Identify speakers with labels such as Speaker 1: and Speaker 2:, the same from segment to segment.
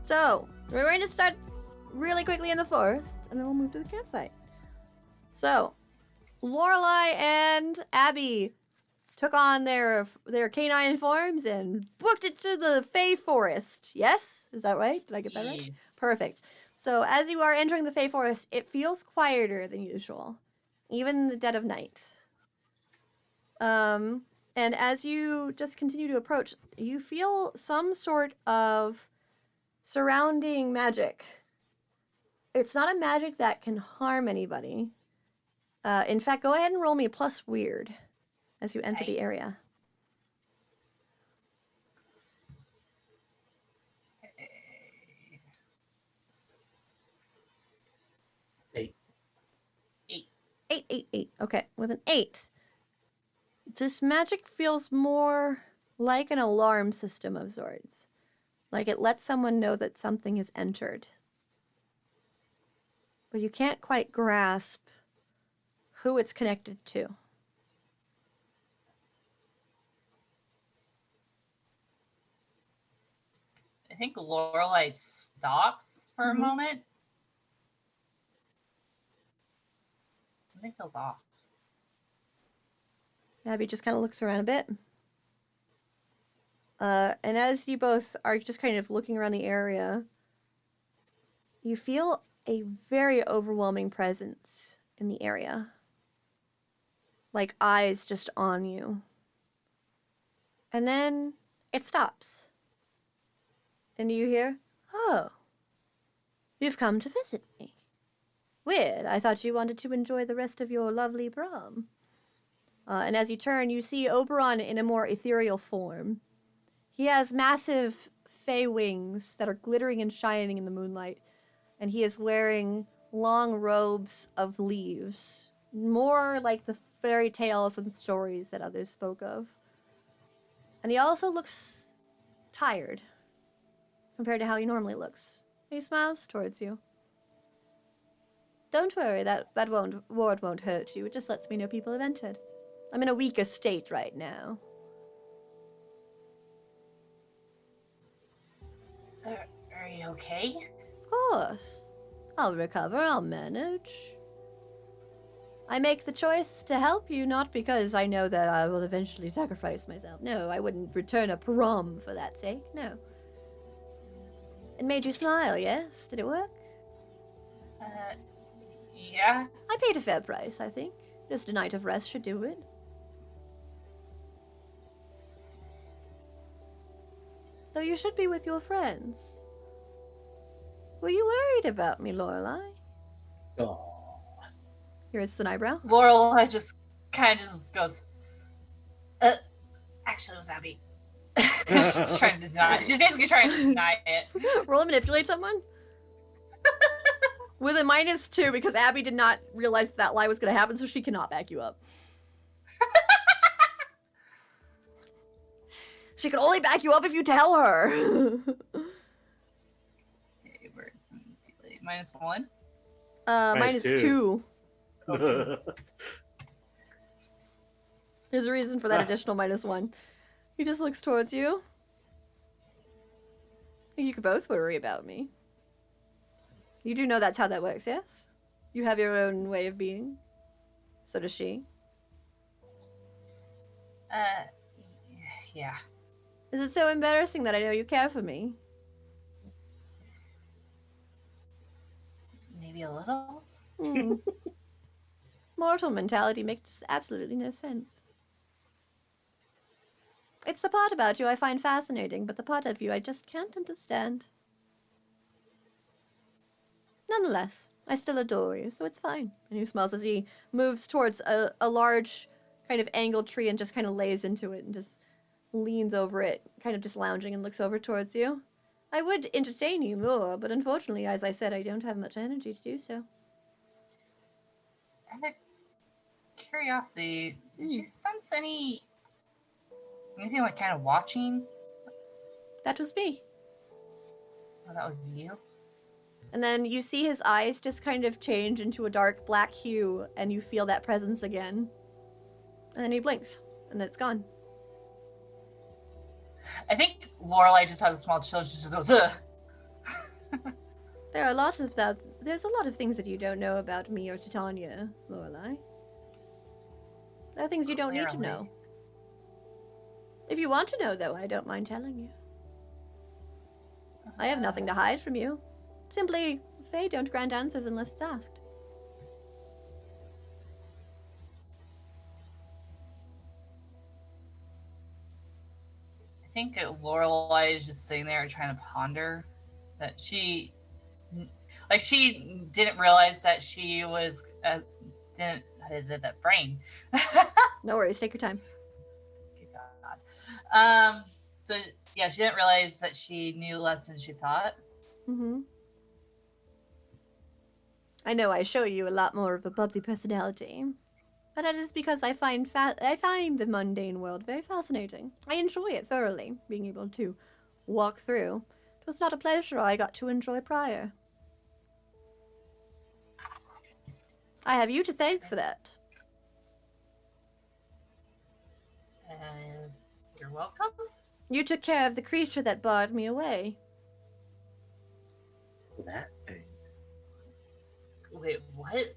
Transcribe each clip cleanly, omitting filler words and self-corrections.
Speaker 1: So, we're going to start really quickly in the forest, and then we'll move to the campsite. So, Lorelei and Abby took on their canine forms and booked it to the Fey Forest. Yes? Is that right? Did I get that right? Perfect. So, as you are entering the Fey Forest, it feels quieter than usual, even in the dead of night. And as you just continue to approach, you feel some sort of surrounding magic. It's not a magic that can harm anybody. In fact, go ahead and roll me a plus weird as you enter the area. Eight. Okay, with an 8. This magic feels more like an alarm system of sorts. Like it lets someone know that something has entered. But you can't quite grasp who it's connected to.
Speaker 2: I think Lorelei stops for a moment. Something feels off.
Speaker 1: Abby just kind of looks around a bit. And as you both are just kind of looking around the area, you feel a very overwhelming presence in the area. Like eyes just on you. And then it stops. And you hear, "Oh, you've come to visit me. Weird, I thought you wanted to enjoy the rest of your lovely prom." And as you turn, you see Oberon in a more ethereal form. He has massive fey wings that are glittering and shining in the moonlight. And he is wearing long robes of leaves. More like the fairy tales and stories that others spoke of. And he also looks tired compared to how he normally looks. He smiles towards you. "Don't worry, that ward won't hurt you. It just lets me know people have entered. I'm in a weaker state right now."
Speaker 2: Are you okay?
Speaker 1: "Of course. I'll recover, I'll manage. I make the choice to help you not because I know that I will eventually sacrifice myself. No, I wouldn't return a prom for that sake, no. It made you smile, yes? Did it work?"
Speaker 2: Yeah.
Speaker 1: "I paid a fair price, I think. Just a night of rest should do it." "Though you should be with your friends. Were you worried about me, Lorelei?"
Speaker 3: Oh.
Speaker 1: Here's an eyebrow.
Speaker 2: Lorelei just kind of just goes, actually it was Abby. She's trying to deny it. She's basically trying to deny it.
Speaker 1: Roll and manipulate someone? With a -2 because Abby did not realize that lie was going to happen, so she cannot back you up. She can only back you up if you tell her.
Speaker 2: Okay, where's the manipulate? -1?
Speaker 1: -2.
Speaker 3: Okay.
Speaker 1: There's a reason for that additional -1. He just looks towards you. You could both worry about me. You do know that's how that works, yes? You have your own way of being. So does she.
Speaker 2: Yeah.
Speaker 1: Is it so embarrassing that I know you care for me?
Speaker 2: Maybe a little.
Speaker 1: Mortal mentality makes absolutely no sense. It's the part about you I find fascinating, but the part of you I just can't understand. Nonetheless, I still adore you, so it's fine. And he smiles as he moves towards a large kind of angled tree and just kind of lays into it and just leans over it, kind of just lounging and looks over towards you. I would entertain you more, but unfortunately, as I said, I don't have much energy to do so.
Speaker 2: And a curiosity, did you sense anything like kind of watching?
Speaker 1: That was me.
Speaker 2: Oh, that was you?
Speaker 1: And then you see his eyes just kind of change into a dark black hue, and you feel that presence again. And then he blinks, and then it's gone.
Speaker 2: I think Lorelei just has a small chill. She just goes, ugh.
Speaker 1: There's a lot of things that you don't know about me or Titania, Lorelei. There are things you don't need to
Speaker 2: Clearly.
Speaker 1: know. If you want to know, though, I don't mind telling you. I have nothing to hide from you. Simply, Fae don't grant answers unless it's asked.
Speaker 2: I think Lorelei is just sitting there trying to ponder that she didn't realize that she was didn't that brain.
Speaker 1: No worries, take your time.
Speaker 2: Good God. So yeah, she didn't realize that she knew less than she thought.
Speaker 1: Mm-hmm. I know I show you a lot more of a bubbly personality, but that is because I find the mundane world very fascinating. I enjoy it thoroughly, being able to walk through. It was not a pleasure I got to enjoy prior. I have you to thank for that.
Speaker 2: You're welcome.
Speaker 1: You took care of the creature that barred me away.
Speaker 3: That thing.
Speaker 2: Wait, what?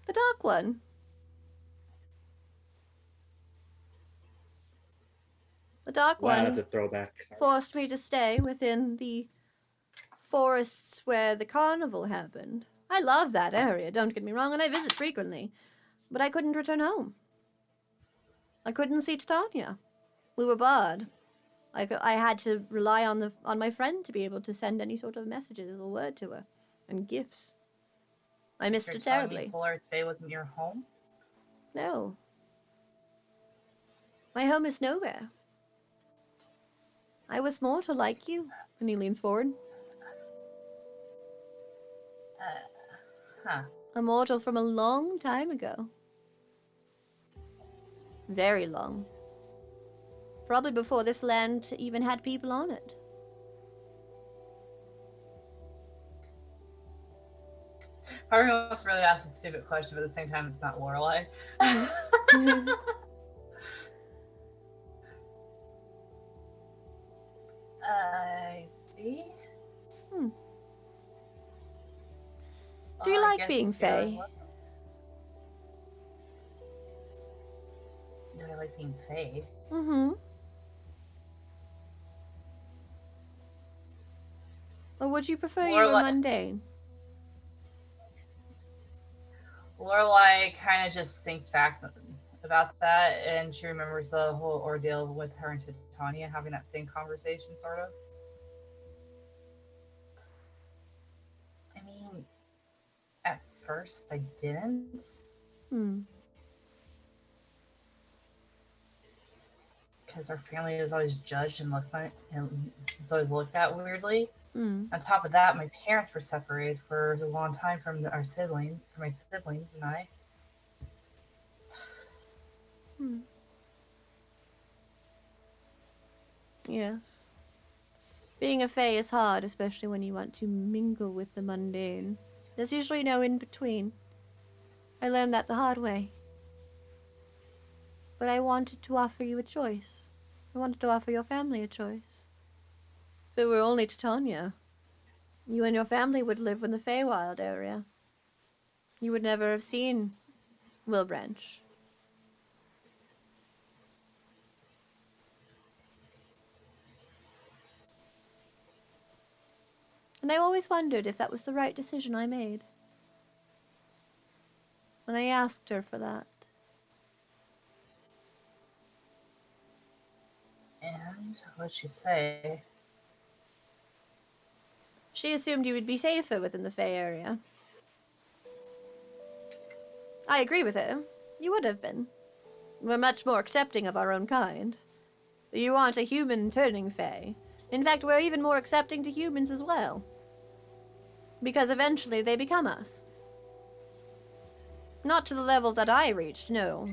Speaker 1: The dark one. The dark
Speaker 3: Wow,
Speaker 1: one
Speaker 3: that's a throwback. Sorry.
Speaker 1: forced me to stay within the forests where the carnival happened. I love that area, don't get me wrong, and I visit frequently. But I couldn't return home. I couldn't see Titania. We were barred. I had to rely on my friend to be able to send any sort of messages or word to her, and gifts. I missed
Speaker 2: You're
Speaker 1: it
Speaker 2: telling me
Speaker 1: terribly.
Speaker 2: Solar Bay wasn't your home?
Speaker 1: No. My home is nowhere. I was mortal like you. And he leans forward.
Speaker 2: Huh.
Speaker 1: A mortal from a long time ago. Very long. Probably before this land even had people on it.
Speaker 2: Part of me wants to really ask a stupid question, but at the same time, it's not Lorelei. I see.
Speaker 1: Do you
Speaker 2: Well, I
Speaker 1: like
Speaker 2: guess
Speaker 1: being
Speaker 2: you're
Speaker 1: Fae?
Speaker 2: welcome. Do I like being Fae?
Speaker 1: Mm-hmm. Or would you prefer you were
Speaker 2: Lorelei-
Speaker 1: mundane?
Speaker 2: Lorelei kind of just thinks back about that, and she remembers the whole ordeal with her and Titania having that same conversation, sort of. I mean, at first I didn't. Because our family was always judged and was always looked at weirdly. On top of that, my parents were separated for a long time from my siblings and I.
Speaker 1: Yes. Being a Fae is hard, especially when you want to mingle with the mundane. There's usually no in-between. I learned that the hard way. But I wanted to offer you a choice. I wanted to offer your family a choice. If it were only Titania, you and your family would live in the Feywild area. You would never have seen Wilbranch. And I always wondered if that was the right decision I made. When I asked her for that.
Speaker 2: And what'd she say?
Speaker 1: She assumed you would be safer within the Fey area. I agree with her. You would have been. We're much more accepting of our own kind. You aren't a human turning Fey. In fact, we're even more accepting to humans as well. Because eventually they become us. Not to the level that I reached, no.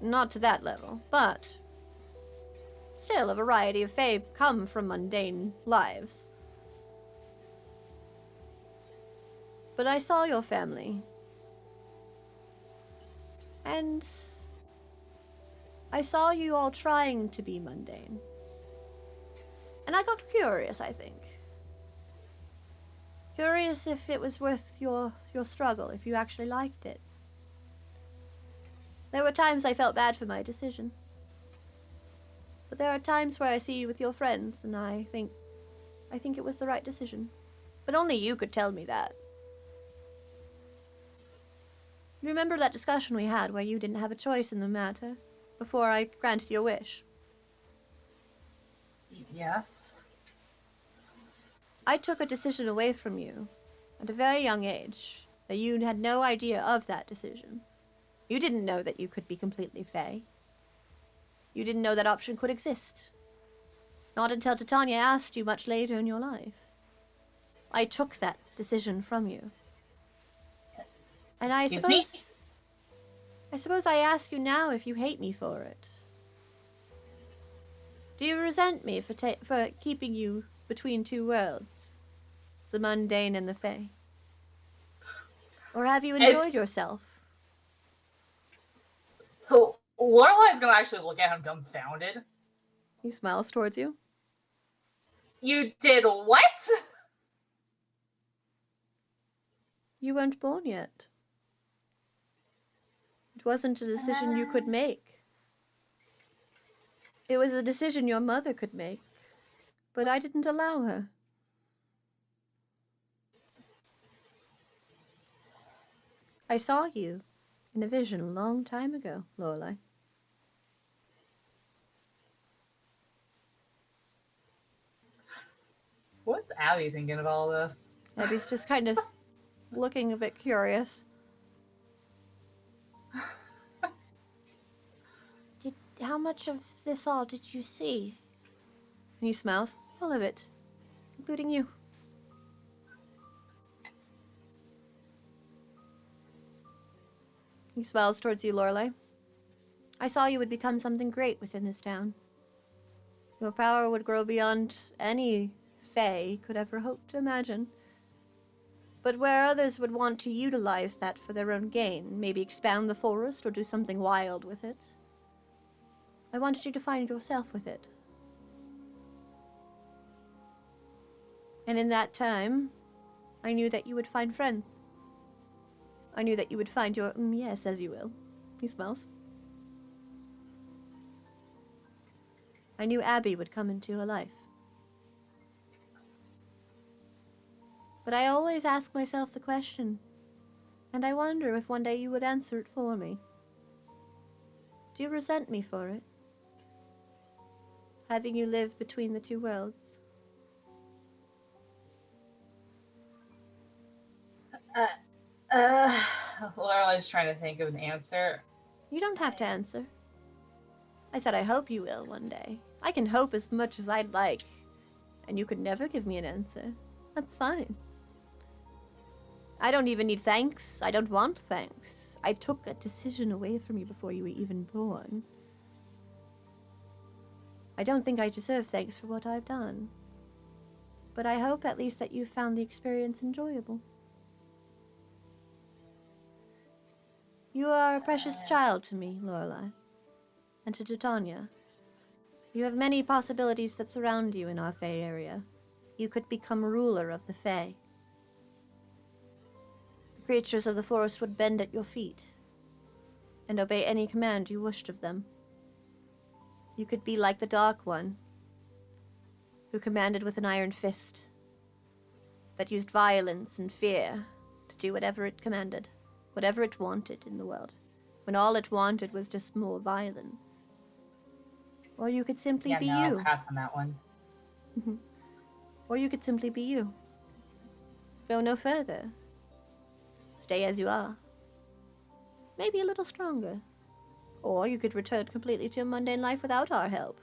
Speaker 1: Not to that level, but still a variety of Fae come from mundane lives. But I saw your family. And I saw you all trying to be mundane. And I got curious, I think. Curious if it was worth your struggle, if you actually liked it. There were times I felt bad for my decision. But there are times where I see you with your friends, and I think it was the right decision. But only you could tell me that. Remember that discussion we had where you didn't have a choice in the matter before I granted your wish?
Speaker 2: Yes.
Speaker 1: I took a decision away from you at a very young age that you had no idea of that decision. You didn't know that you could be completely fey. You didn't know that option could exist. Not until Titania asked you much later in your life. I took that decision from you. And I suppose I ask you now if you hate me for it. Do you resent me for keeping you between two worlds, the mundane and the fey? Or have you enjoyed yourself?
Speaker 2: So Lorelei's gonna actually look at him dumbfounded.
Speaker 1: He smiles towards you.
Speaker 2: You did what?
Speaker 1: You weren't born yet. It wasn't a decision you could make. It was a decision your mother could make, but I didn't allow her. I saw you in a vision a long time ago, Lorelei.
Speaker 2: What's Abby thinking of all this?
Speaker 1: Abby's just kind of looking a bit curious. How much of this all did you see? And he smiles. All of it, including you. He smiles towards you, Lorelei. I saw you would become something great within this town. Your power would grow beyond any fey could ever hope to imagine. But where others would want to utilize that for their own gain, maybe expand the forest or do something wild with it, I wanted you to find yourself with it. And in that time, I knew that you would find friends. I knew that you would find your yes, as you will. He smiles. I knew Abby would come into your life. But I always ask myself the question, and I wonder if one day you would answer it for me. Do you resent me for it? Having you live between the two worlds?
Speaker 2: Lorelei's trying to think of an answer.
Speaker 1: You don't have to answer. I said I hope you will one day. I can hope as much as I'd like, and you could never give me an answer. That's fine. I don't even need thanks. I don't want thanks. I took a decision away from you before you were even born. I don't think I deserve thanks for what I've done. But I hope at least that you found the experience enjoyable. You are a precious child to me, Lorelei, and to Titania. You have many possibilities that surround you in our Fey area. You could become ruler of the Fey. The creatures of the forest would bend at your feet and obey any command you wished of them. You could be like the Dark One, who commanded with an iron fist, that used violence and fear to do whatever it commanded, whatever it wanted in the world, when all it wanted was just more violence. Or you could simply be you.
Speaker 2: I'll pass on that one.
Speaker 1: Or you could simply be you. Go no further. Stay as you are. Maybe a little stronger. Or you could return completely to a mundane life without our help.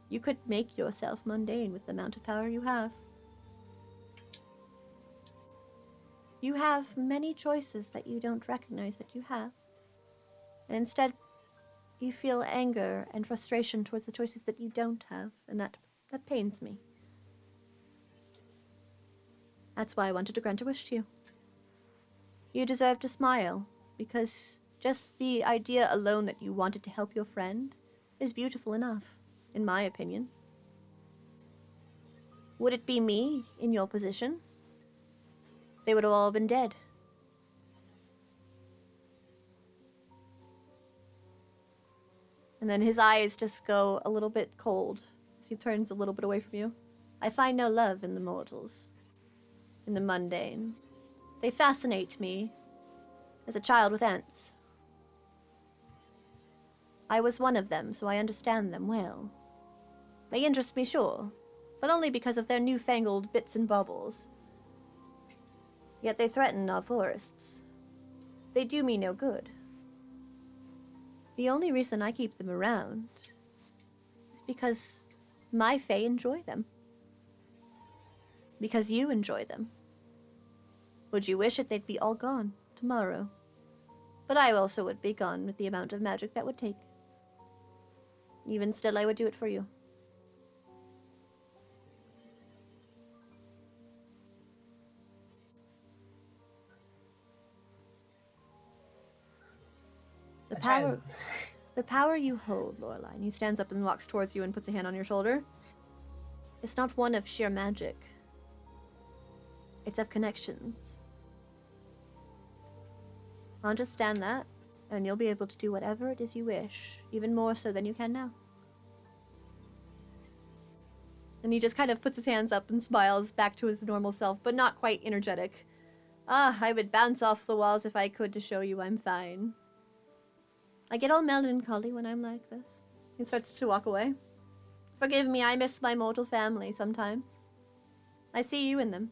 Speaker 1: You could make yourself mundane with the amount of power you have. You have many choices that you don't recognize that you have. And instead, you feel anger and frustration towards the choices that you don't have, and that pains me. That's why I wanted to grant a wish to you. You deserve to smile, because just the idea alone that you wanted to help your friend is beautiful enough, in my opinion. Would it be me in your position? they would have all been dead. And then his eyes just go a little bit cold as he turns a little bit away from you. I find no love in the mortals, in the mundane. They fascinate me as a child with ants. I was one of them, so I understand them well. They interest me, sure, but only because of their newfangled bits and baubles. Yet they threaten our forests. They do me no good. The only reason I keep them around is because my fae enjoy them. Because you enjoy them. Would you wish it they'd be all gone tomorrow? But I also would be gone with the amount of magic that would take. Even still, I would do it for you. The power you hold, Lorelei, and he stands up and walks towards you and puts a hand on your shoulder, it's not one of sheer magic. It's of connections. Understand that, and you'll be able to do whatever it is you wish, even more so than you can now. And he just kind of puts his hands up and smiles back to his normal self, but not quite energetic. I would bounce off the walls if I could to show you I'm fine. I get all melancholy when I'm like this. He starts to walk away. Forgive me, I miss my mortal family sometimes. I see you in them.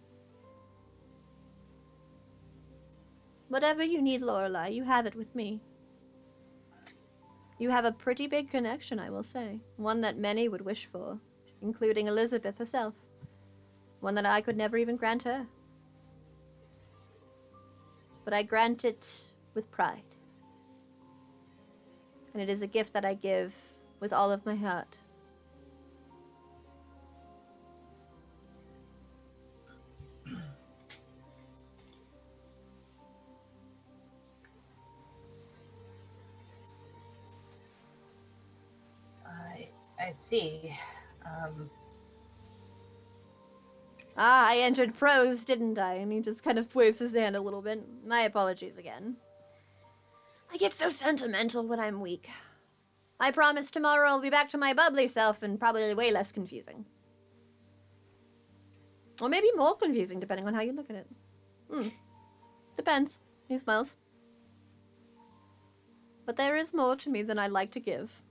Speaker 1: Whatever you need, Lorelei, you have it with me. You have a pretty big connection, I will say. One that many would wish for, including Elizabeth herself. One that I could never even grant her. But I grant it with pride. And it is a gift that I give with all of my heart.
Speaker 2: I see.
Speaker 1: I entered prose, didn't I? And he just kind of waves his hand a little bit. My apologies again. I get so sentimental when I'm weak. I promise tomorrow I'll be back to my bubbly self and probably way less confusing. Or maybe more confusing, depending on how you look at it. Depends. He smiles. But there is more to me than I'd like to give.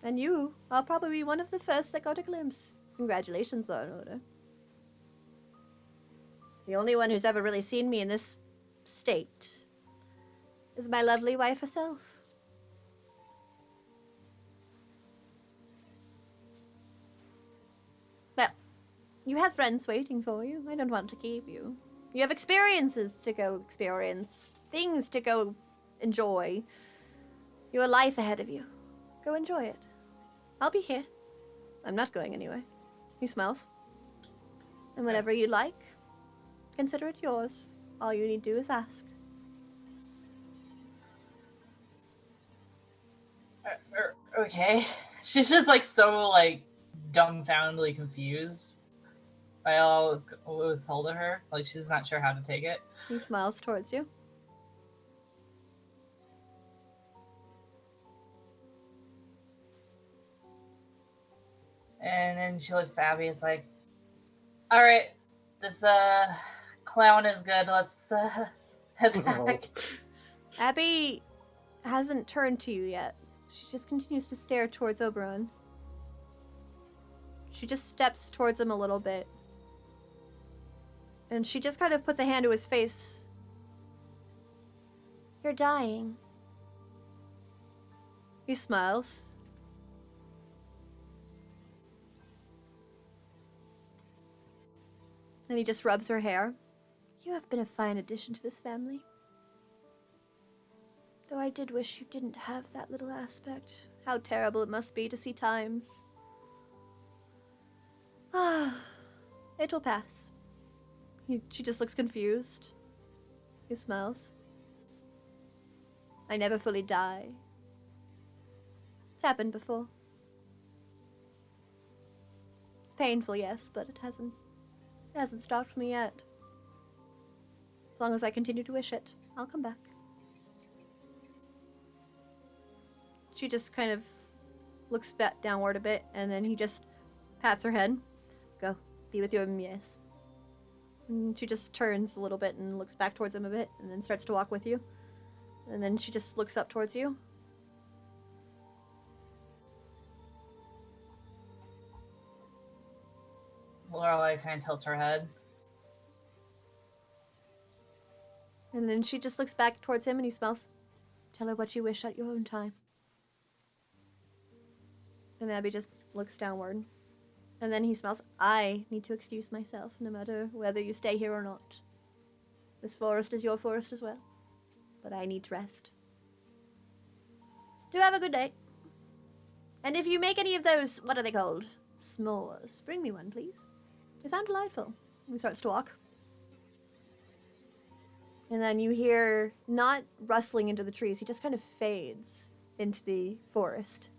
Speaker 1: And you are probably one of the first that got a glimpse. Congratulations, are in order. The only one who's ever really seen me in this state is my lovely wife herself. Well, you have friends waiting for you. I don't want to keep you. You have experiences to go experience, things to go enjoy. You have life ahead of you. Go enjoy it. I'll be here. I'm not going anywhere. He smiles. And whatever you like, consider it yours. All you need to do is ask.
Speaker 2: Okay. She's just like so like dumbfoundedly confused by all what was told to her. Like she's not sure how to take it.
Speaker 1: He smiles towards you.
Speaker 2: And then she looks at Abby. It's like, all right, this clown is good. Let's head back.
Speaker 1: Abby hasn't turned to you yet. She just continues to stare towards Oberon. She just steps towards him a little bit. And she just kind of puts a hand to his face. You're dying. He smiles. And he just rubs her hair. You have been a fine addition to this family. Though I did wish you didn't have that little aspect. How terrible it must be to see times. It will pass. She just looks confused. He smiles. I never fully die. It's happened before. Painful, yes, but it hasn't stopped me yet. As long as I continue to wish it, I'll come back. She just kind of looks back downward a bit, and then he just pats her head. Go, be with your Mies. And she just turns a little bit and looks back towards him a bit, and then starts to walk with you. And then she just looks up towards you.
Speaker 2: Lorelei kind of tilts her head.
Speaker 1: And then she just looks back towards him and he smells. Tell her what you wish at your own time. And Abby just looks downward. And then he smells. I need to excuse myself, no matter whether you stay here or not. This forest is your forest as well. But I need to rest. Do have a good day. And if you make any of those, what are they called? S'mores. Bring me one, please. They sound delightful. He starts to walk. And then you hear, not rustling into the trees, he just kind of fades into the forest.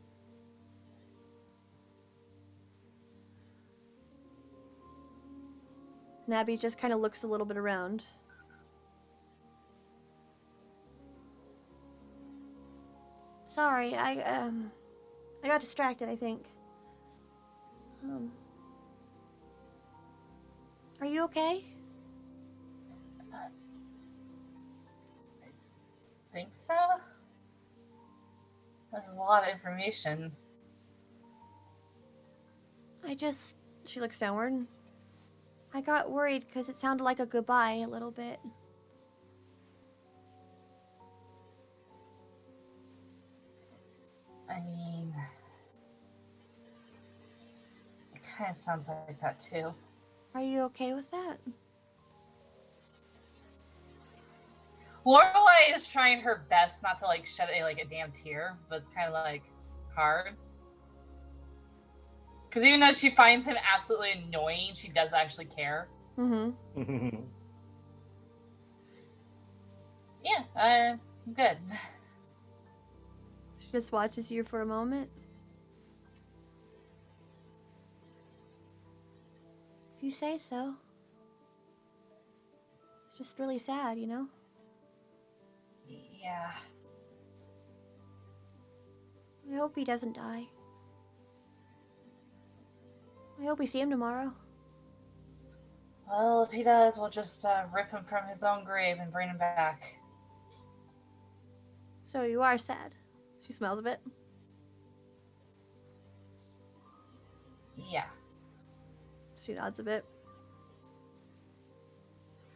Speaker 1: And Abby just kind of looks a little bit around. Sorry, I got distracted, I think. Are you okay?
Speaker 2: Think so? This is a lot of information.
Speaker 1: She looks downward. I got worried because it sounded like a goodbye a little bit.
Speaker 2: I mean, it kind of sounds like that too.
Speaker 1: Are you okay with that?
Speaker 2: Lorelei is trying her best not to like shed a damn tear, but it's kind of like hard. Because even though she finds him absolutely annoying, she does actually care.
Speaker 1: Mm-hmm.
Speaker 2: Yeah, I'm good.
Speaker 1: She just watches you for a moment. If you say so. It's just really sad, you know?
Speaker 2: Yeah.
Speaker 1: I hope he doesn't die. I hope we see him tomorrow.
Speaker 2: Well, if he does, we'll just rip him from his own grave and bring him back.
Speaker 1: So you are sad. She smells a bit.
Speaker 2: Yeah.
Speaker 1: She nods a bit.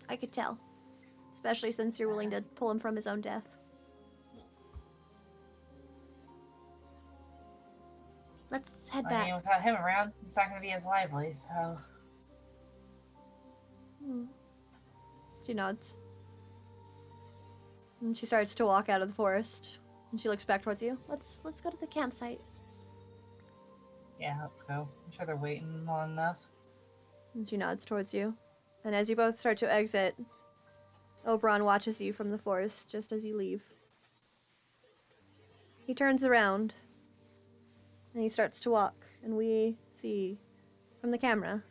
Speaker 1: I could tell. Especially since you're willing to pull him from his own death. Let's head back.
Speaker 2: I mean, without him around, it's not going to be as lively, so...
Speaker 1: She nods. And she starts to walk out of the forest. And she looks back towards you. Let's go to the campsite.
Speaker 2: Yeah, let's go. I'm sure they're waiting long enough.
Speaker 1: And she nods towards you. And as you both start to exit, Oberon watches you from the forest just as you leave. He turns around. And he starts to walk. And we see, from the camera,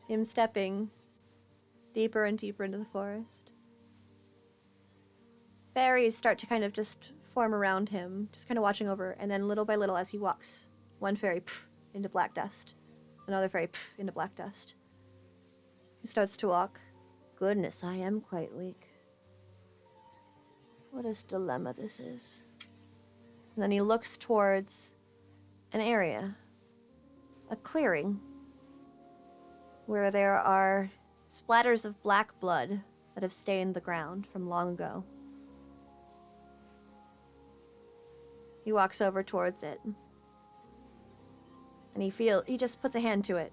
Speaker 1: him stepping deeper and deeper into the forest. Fairies start to kind of just form around him, just kind of watching over, and then little by little as he walks, one fairy into black dust, another fairy into black dust. He starts to walk. Goodness, I am quite weak. What a dilemma this is. And then he looks towards an area, a clearing, where there are splatters of black blood that have stained the ground from long ago. He walks over towards it. And he just puts a hand to it.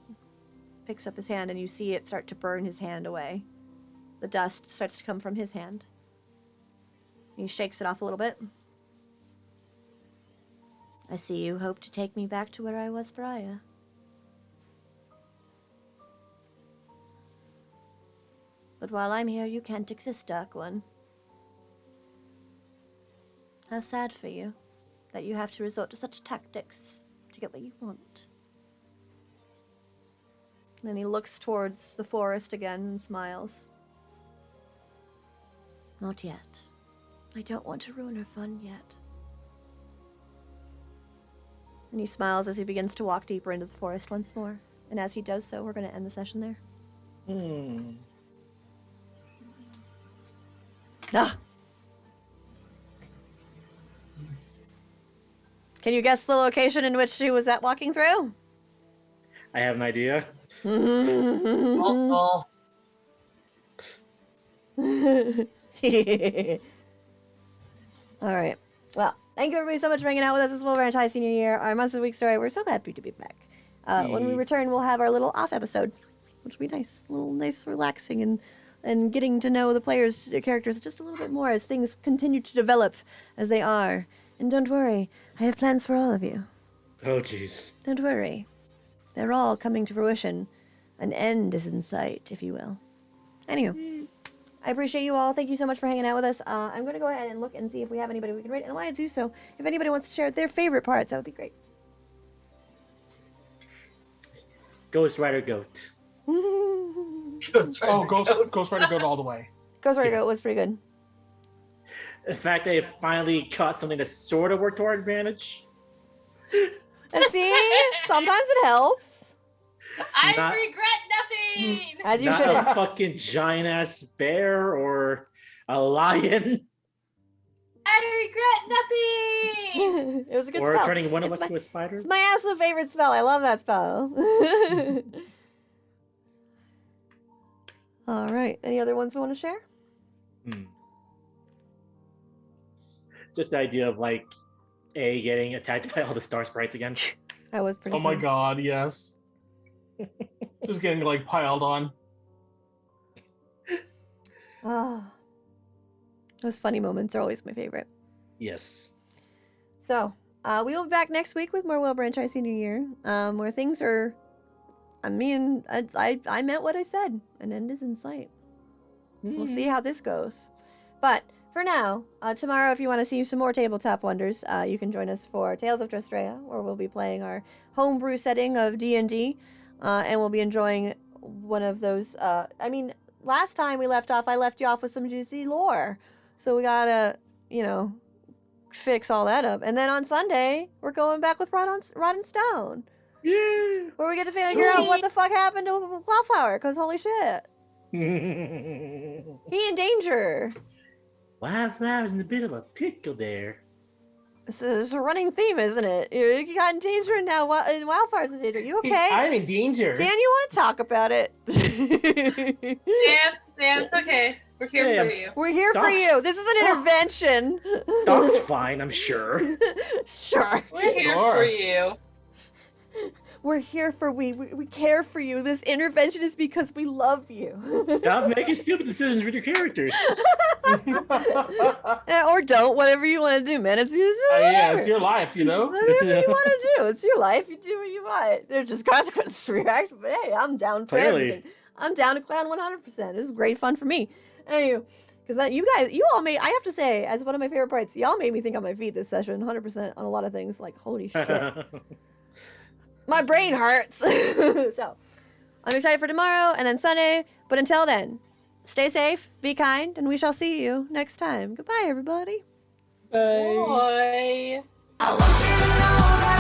Speaker 1: Picks up his hand and you see it start to burn his hand away. The dust starts to come from his hand. He shakes it off a little bit. I see you hope to take me back to where I was prior. But while I'm here, you can't exist, Dark One. How sad for you that you have to resort to such tactics to get what you want. And then he looks towards the forest again and smiles. Not yet. I don't want to ruin her fun yet. And he smiles as he begins to walk deeper into the forest once more. And as he does so, we're going to end the session there. Ah! Can you guess the location in which she was at walking through?
Speaker 3: I have an idea.
Speaker 2: Multiple.
Speaker 1: All right. Well, thank you everybody so much for hanging out with us this Wilbranch High Senior Year, our Months of the Week story. We're so happy to be back. When we return, we'll have our little off episode, which will be nice. A little nice, relaxing, and getting to know the players' characters just a little bit more as things continue to develop as they are. And don't worry, I have plans for all of you.
Speaker 3: Oh, jeez.
Speaker 1: Don't worry. They're all coming to fruition. An end is in sight, if you will. Anywho, I appreciate you all. Thank you so much for hanging out with us. I'm going to go ahead and look and see if we have anybody we can rate. And while I do so, if anybody wants to share their favorite parts, that would be great.
Speaker 3: Ghost Rider Goat.
Speaker 2: Ghost Rider
Speaker 4: Ghost Rider Goat all the way.
Speaker 1: Ghost Rider Goat was pretty good.
Speaker 3: In fact, they finally caught something that sort of worked to our advantage.
Speaker 1: And see, sometimes it helps.
Speaker 2: I
Speaker 3: Not-
Speaker 2: regret nothing!
Speaker 1: As you
Speaker 3: Not
Speaker 1: should.
Speaker 3: a fucking giant-ass bear or a lion.
Speaker 2: I regret nothing!
Speaker 1: It was a good
Speaker 3: Or
Speaker 1: spell.
Speaker 3: turning one of
Speaker 1: It's
Speaker 3: us to a spider.
Speaker 1: It's my absolute favorite spell. I love that spell. All right. Any other ones we want to share?
Speaker 3: Just the idea of, like, A, getting attacked by all the star sprites again.
Speaker 1: That was pretty
Speaker 4: Oh my
Speaker 1: fun.
Speaker 4: god, yes. Just getting like piled on.
Speaker 1: Ah. Those funny moments are always my favorite.
Speaker 3: Yes.
Speaker 1: So, we will be back next week with more Wilbranch High Senior Year, where things are... I mean, I meant what I said. An end is in sight. We'll see how this goes. But for now, tomorrow, if you want to see some more Tabletop Wonders, you can join us for Tales of Tristrea, where we'll be playing our homebrew setting of D&D, and we'll be enjoying one of those... I mean, last time we left off, I left you off with some juicy lore. So we gotta, you know, fix all that up. And then on Sunday, we're going back with Rotten Stone.
Speaker 3: Yeah.
Speaker 1: Where we get to figure out what the fuck happened to Wildflower, because holy shit. He in danger.
Speaker 3: Wildflower's in a bit of a pickle there.
Speaker 1: This is a running theme, isn't it? You got in danger and now Wildfire's in danger. You okay?
Speaker 4: I'm in danger.
Speaker 1: Dan, you want to talk about it?
Speaker 2: Dan, it's okay. We're here
Speaker 3: Hey,
Speaker 2: for you.
Speaker 1: We're here for
Speaker 3: Doc's-
Speaker 1: you. This is an intervention.
Speaker 3: Doc's fine, I'm sure.
Speaker 1: Sure.
Speaker 2: We're here
Speaker 4: Sure.
Speaker 2: for you.
Speaker 1: We're here for we care for you. This intervention is because we love you.
Speaker 3: Stop making stupid decisions with your characters.
Speaker 1: Or don't, whatever you want to do, man. It's
Speaker 4: Yeah, it's your life, you know?
Speaker 1: Whatever you want to do. It's your life. You do what you want. There's just consequences to your action, but hey, I'm down for
Speaker 3: Clearly.
Speaker 1: everything. I'm down to clown 100%. This is great fun for me. Anyway, because you guys, you all made, I have to say, as one of my favorite parts, y'all made me think on my feet this session, 100% on a lot of things. Like, holy shit. My brain hurts. So, I'm excited for tomorrow and then Sunday. But until then, stay safe, be kind, and we shall see you next time. Goodbye, everybody.
Speaker 4: Bye.
Speaker 2: Boy.
Speaker 5: I want you to know that